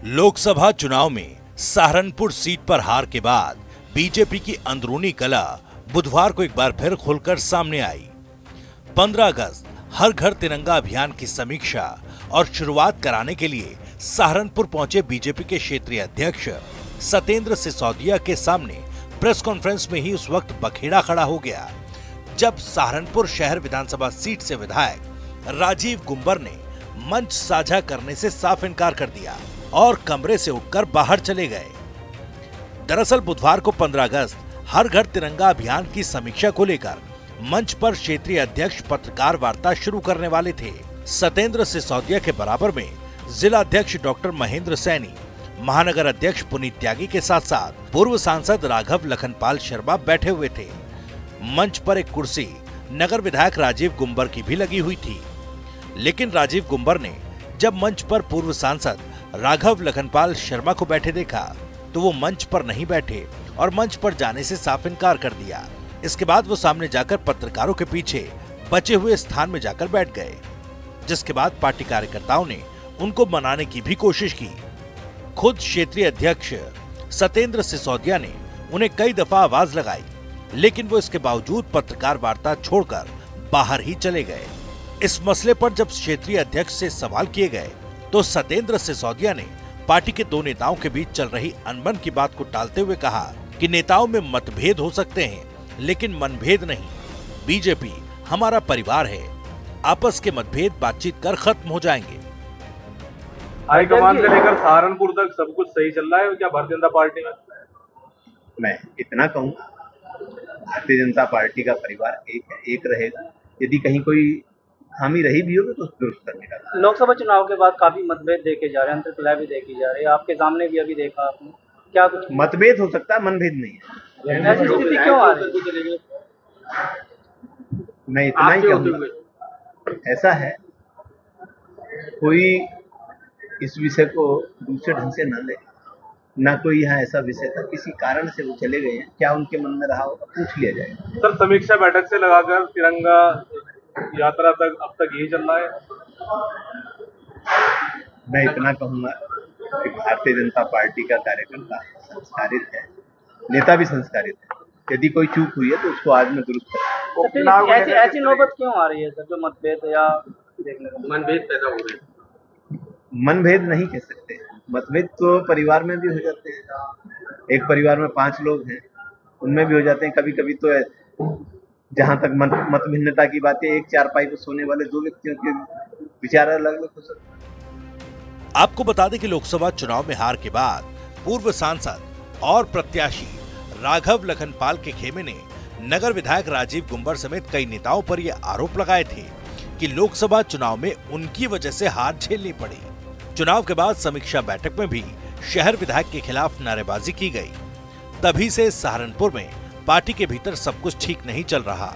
लोकसभा चुनाव में सहारनपुर सीट पर हार के बाद बीजेपी की अंदरूनी कला बुधवार को एक बार फिर खुलकर सामने आई। 15 अगस्त हर घर तिरंगा अभियान की समीक्षा और शुरुआत कराने के लिए सहारनपुर पहुंचे बीजेपी के क्षेत्रीय अध्यक्ष सतेंद्र सिसोदिया के सामने प्रेस कॉन्फ्रेंस में ही उस वक्त बखेड़ा खड़ा हो गया, जब सहारनपुर शहर विधानसभा सीट से विधायक राजीव गुंबर ने मंच साझा करने से साफ इनकार कर दिया और कमरे से उठकर बाहर चले गए। दरअसल बुधवार को 15 अगस्त हर घर तिरंगा अभियान की समीक्षा को लेकर मंच पर क्षेत्रीय अध्यक्ष पत्रकार वार्ता शुरू करने वाले थे। सतेंद्र सिसोदिया के बराबर में जिला अध्यक्ष डॉक्टर महेंद्र सैनी, महानगर अध्यक्ष पुनीत त्यागी के साथ साथ पूर्व सांसद राघव लखनपाल शर्मा बैठे हुए थे। मंच पर एक कुर्सी नगर विधायक राजीव गुंबर की भी लगी हुई थी, लेकिन राजीव गुंबर ने जब मंच पर पूर्व सांसद राघव लखनपाल शर्मा को बैठे देखा तो वो मंच पर नहीं बैठे और मंच पर जाने से साफ इनकार कर दिया। इसके बाद वो सामने जाकर पत्रकारों के पीछे बचे हुए स्थान में जाकर बैठ गए, जिसके बाद पार्टी कार्यकर्ताओं ने उनको मनाने की भी कोशिश की। खुद क्षेत्रीय अध्यक्ष सतेंद्र सिसोदिया ने उन्हें कई दफा आवाज लगाई, लेकिन वो इसके बावजूद पत्रकार वार्ता छोड़कर बाहर ही चले गए। इस मसले पर जब क्षेत्रीय अध्यक्ष से सवाल किए गए तो सतेंद्र सिसोदिया ने पार्टी के दो नेताओं के बीच चल रही अनबन की बात को टालते हुए कहा कि नेताओं में मतभेद हो सकते हैं, लेकिन मनभेद नहीं। बीजेपी हमारा परिवार है, आपस के मतभेद बातचीत कर खत्म हो जाएंगे। हाईकमान से लेकर सहारनपुर तक सब कुछ सही चल रहा है क्या भारतीय जनता पार्टी में? मैं इतना कहूँगा, भारतीय जनता पार्टी का परिवार एक रहेगा। यदि कहीं कोई खामी रही भी होगी तो उसको दुरुस्त करने का। लोकसभा चुनाव के बाद काफी मतभेद देखे जा रहे हैं, अंतर्कलह भी देखी जा रही है, आपके सामने भी अभी देखा आपने, क्या कुछ मतभेद हो सकता है, मनभेद नहीं है। ऐसी स्थिति क्यों आ रही है? मैं इतना ही कहूँगा, ऐसा है, कोई इस विषय को दूसरे ढंग से न ले, ना कोई यहाँ ऐसा विषय था, किसी कारण से वो चले गए हैं, क्या उनके मन में रहा होगा पूछ लिया जाएगा। सर, समीक्षा बैठक से लगाकर तिरंगा यात्रा तक अब तक यही चल रहा है। मैं इतना कहूँगा कि भारतीय जनता पार्टी का कार्यकर्ता संस्कारित है, नेता भी संस्कारित है। यदि कोई चूक हुई है तो उसको आज में दुरुस्त करें। ऐसी नौबत क्यों आ रही है सर, जो मतभेद या देखने को मनभेद पैदा हो रहे हैं? मनभेद नहीं कह सकते, मतभेद तो परिवार में भी हो जाते हैं। एक परिवार में 5 लोग हैं, उनमें भी हो जाते हैं। कभी कभी तो जहां तक मत भिन्नता की बात है, एक चारपाई पर सोने वाले 2 व्यक्तियों के विचार अलग अलग हो सकते हैं। आपको बता दें कि लोकसभा चुनाव में हार के बाद पूर्व सांसद और प्रत्याशी राघव लखनपाल के खेमे ने नगर विधायक राजीव गुंबर समेत कई नेताओं पर यह आरोप लगाए थे कि लोकसभा चुनाव में उनकी वजह से हार झेलनी पड़ी। चुनाव के बाद समीक्षा बैठक में भी शहर विधायक के खिलाफ नारेबाजी की गई। तभी से सहारनपुर में पार्टी के भीतर सब कुछ ठीक नहीं चल रहा।